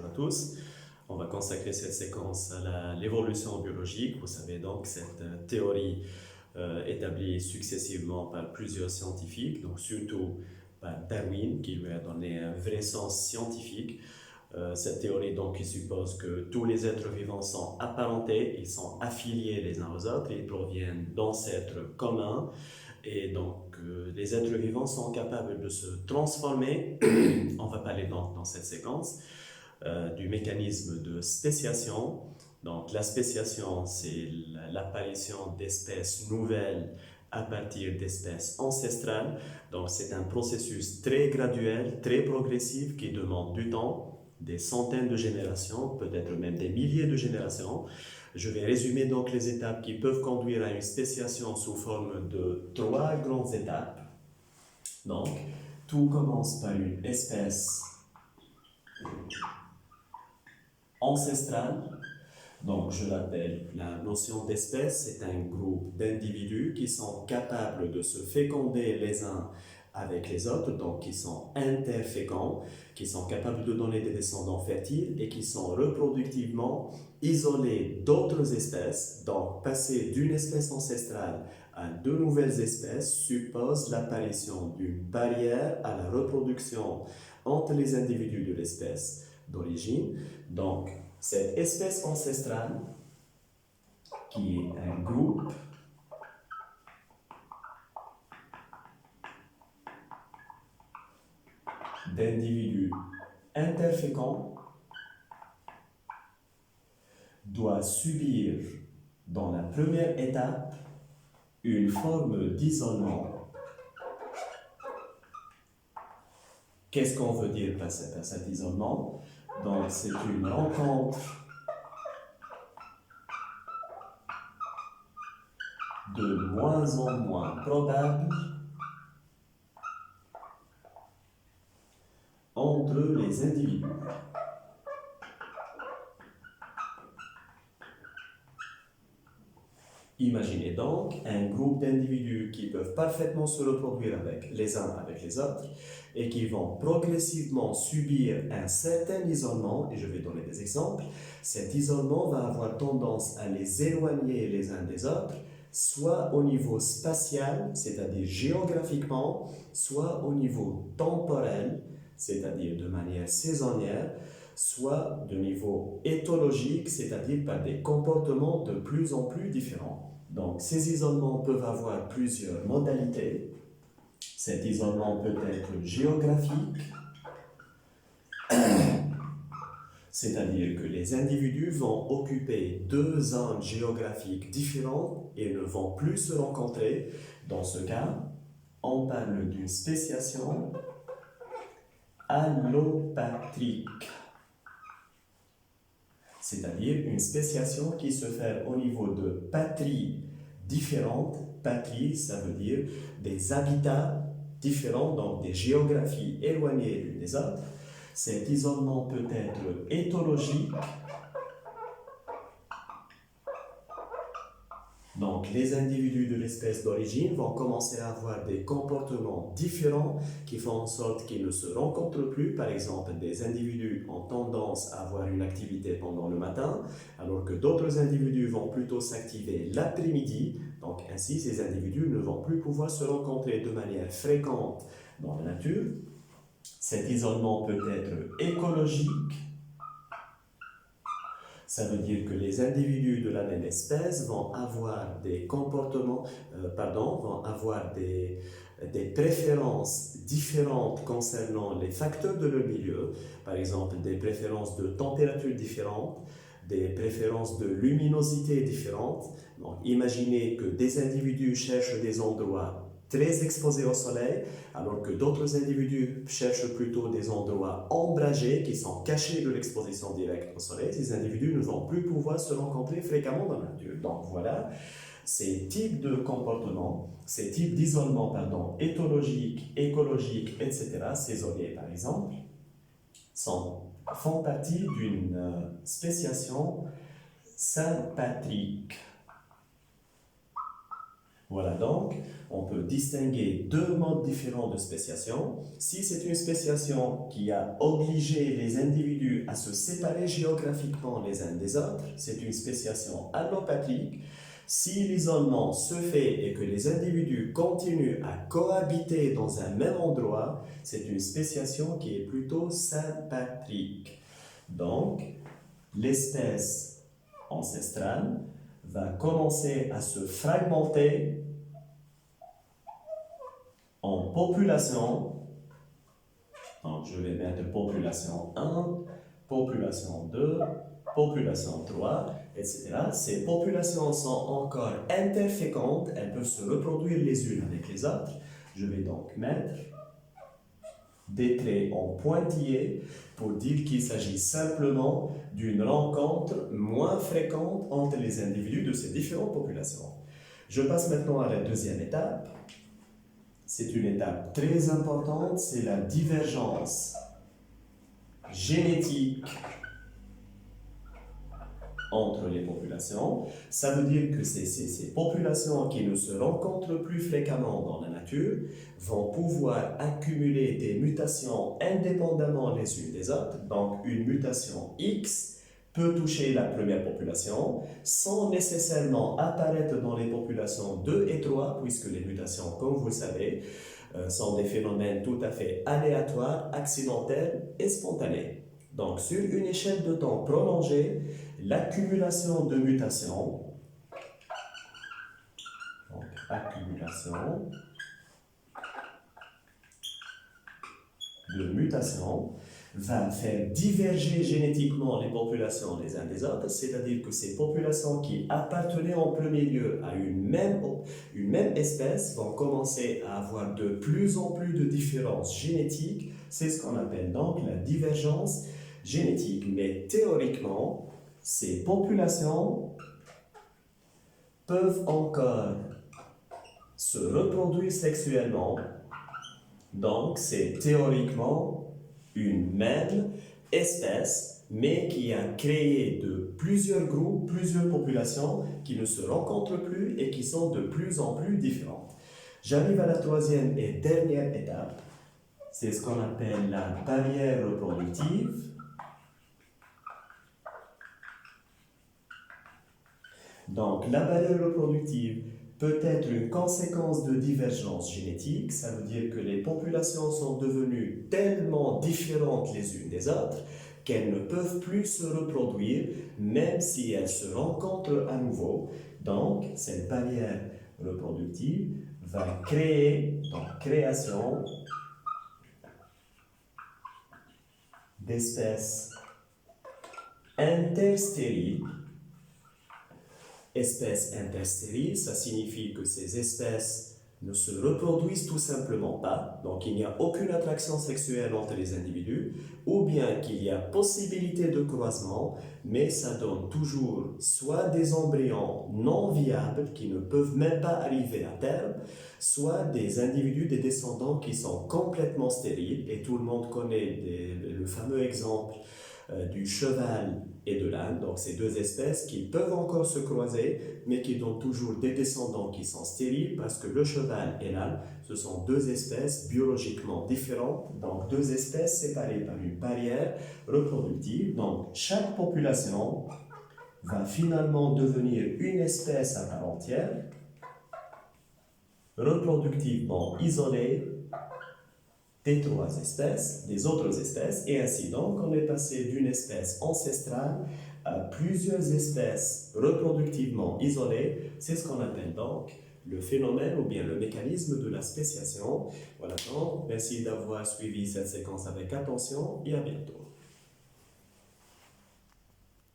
bonjour à tous. On va consacrer cette séquence à l'évolution biologique. Vous savez donc cette théorie établie successivement par plusieurs scientifiques, donc surtout par Darwin qui lui a donné un vrai sens scientifique. Cette théorie donc qui suppose que tous les êtres vivants sont apparentés, ils sont affiliés les uns aux autres, ils proviennent d'ancêtres communs et donc les êtres vivants sont capables de se transformer. On va parler donc dans cette séquence du mécanisme de spéciation. Donc la spéciation, c'est l'apparition d'espèces nouvelles à partir d'espèces ancestrales. Donc c'est un processus très graduel, très progressif qui demande du temps, des centaines de générations, peut-être même des milliers de générations. Je vais résumer donc les étapes qui peuvent conduire à une spéciation sous forme de 3 grandes étapes. Donc, tout commence par une espèce ancestrale. Donc, je l'appelle la notion d'espèce. C'est un groupe d'individus qui sont capables de se féconder les uns avec les autres, donc qui sont interféconds, qui sont capables de donner des descendants fertiles et qui sont reproductivement isolés d'autres espèces. Donc, passer d'une espèce ancestrale à de nouvelles espèces suppose l'apparition d'une barrière à la reproduction entre les individus de l'espèce d'origine. Donc, cette espèce ancestrale, qui est un groupe d'individus interféconds, doit subir dans la première étape une forme d'isolement. Qu'est-ce qu'on veut dire par cet isolement? Donc, c'est une rencontre de moins en moins probable entre les individus. Imaginez donc un groupe d'individus qui peuvent parfaitement se reproduire les uns avec les autres et qui vont progressivement subir un certain isolement, et je vais donner des exemples. Cet isolement va avoir tendance à les éloigner les uns des autres, soit au niveau spatial, c'est-à-dire géographiquement, soit au niveau temporel, c'est-à-dire de manière saisonnière, soit de niveau éthologique, c'est-à-dire par des comportements de plus en plus différents. Donc, ces isolements peuvent avoir plusieurs modalités. Cet isolement peut être géographique, c'est-à-dire que les individus vont occuper deux zones géographiques différentes et ne vont plus se rencontrer. Dans ce cas, on parle d'une spéciation allopatrique, c'est-à-dire une spéciation qui se fait au niveau de patries différentes. Patries, ça veut dire des habitats différents, donc des géographies éloignées l'une des autres. Cet isolement peut être éthologique. Donc, les individus de l'espèce d'origine vont commencer à avoir des comportements différents qui font en sorte qu'ils ne se rencontrent plus. Par exemple, des individus ont tendance à avoir une activité pendant le matin, alors que d'autres individus vont plutôt s'activer l'après-midi. Donc, ainsi, ces individus ne vont plus pouvoir se rencontrer de manière fréquente dans la nature. Cet isolement peut être écologique. Ça veut dire que les individus de la même espèce vont avoir des comportements, vont avoir des préférences différentes concernant les facteurs de leur milieu, par exemple des préférences de température différentes, des préférences de luminosité différentes. Donc, imaginez que des individus cherchent des endroits très exposés au soleil, alors que d'autres individus cherchent plutôt des endroits ombragés qui sont cachés de l'exposition directe au soleil. Ces individus ne vont plus pouvoir se rencontrer fréquemment dans la nature. Donc voilà, ces types de comportements, ces types d'isolement, éthologique, écologique, etc., saisonnier par exemple, font partie d'une spéciation sympatrique. Voilà donc, on peut distinguer deux modes différents de spéciation. Si c'est une spéciation qui a obligé les individus à se séparer géographiquement les uns des autres, c'est une spéciation allopathique. Si l'isolement se fait et que les individus continuent à cohabiter dans un même endroit, c'est une spéciation qui est plutôt sympatrique. Donc, l'espèce ancestrale va commencer à se fragmenter en populations. Donc, je vais mettre population 1, population 2, population 3, etc. Ces populations sont encore interfécondes, elles peuvent se reproduire les unes avec les autres. Je vais donc mettre des traits en pointillés pour dire qu'il s'agit simplement d'une rencontre moins fréquente entre les individus de ces différentes populations. Je passe maintenant à la deuxième étape. C'est une étape très importante, c'est la divergence génétique entre les populations. Ça veut dire que ces populations qui ne se rencontrent plus fréquemment dans la nature vont pouvoir accumuler des mutations indépendamment les unes des autres. Donc, une mutation X peut toucher la première population sans nécessairement apparaître dans les populations 2 et 3, puisque les mutations, comme vous le savez, sont des phénomènes tout à fait aléatoires, accidentels et spontanés. Donc, sur une échelle de temps prolongée, l'accumulation de mutations, donc accumulation de mutations, va faire diverger génétiquement les populations les uns des autres, c'est-à-dire que ces populations qui appartenaient en premier lieu à une même espèce vont commencer à avoir de plus en plus de différences génétiques. C'est ce qu'on appelle donc la divergence génétique. Mais théoriquement, ces populations peuvent encore se reproduire sexuellement. Donc, c'est théoriquement une même espèce, mais qui a créé de plusieurs groupes, plusieurs populations qui ne se rencontrent plus et qui sont de plus en plus différentes. J'arrive à la troisième et dernière étape. C'est ce qu'on appelle la barrière reproductive. Donc, la barrière reproductive peut être une conséquence de divergence génétique, ça veut dire que les populations sont devenues tellement différentes les unes des autres qu'elles ne peuvent plus se reproduire, même si elles se rencontrent à nouveau. Donc, cette barrière reproductive va créer, donc création d'espèces interstériles. Espèces interstériles, ça signifie que ces espèces ne se reproduisent tout simplement pas, donc il n'y a aucune attraction sexuelle entre les individus, ou bien qu'il y a possibilité de croisement, mais ça donne toujours soit des embryons non viables qui ne peuvent même pas arriver à terme, soit des individus, des descendants qui sont complètement stériles, et tout le monde connaît le fameux exemple du cheval et de l'âne, donc ces deux espèces qui peuvent encore se croiser, mais qui donnent toujours des descendants qui sont stériles, parce que le cheval et l'âne, ce sont deux espèces biologiquement différentes, donc deux espèces séparées par une barrière reproductive. Donc chaque population va finalement devenir une espèce à part entière, reproductivement isolée des trois espèces, des autres espèces, et ainsi donc on est passé d'une espèce ancestrale à plusieurs espèces reproductivement isolées. C'est ce qu'on appelle donc le phénomène ou bien le mécanisme de la spéciation. Voilà donc, merci d'avoir suivi cette séquence avec attention et à bientôt.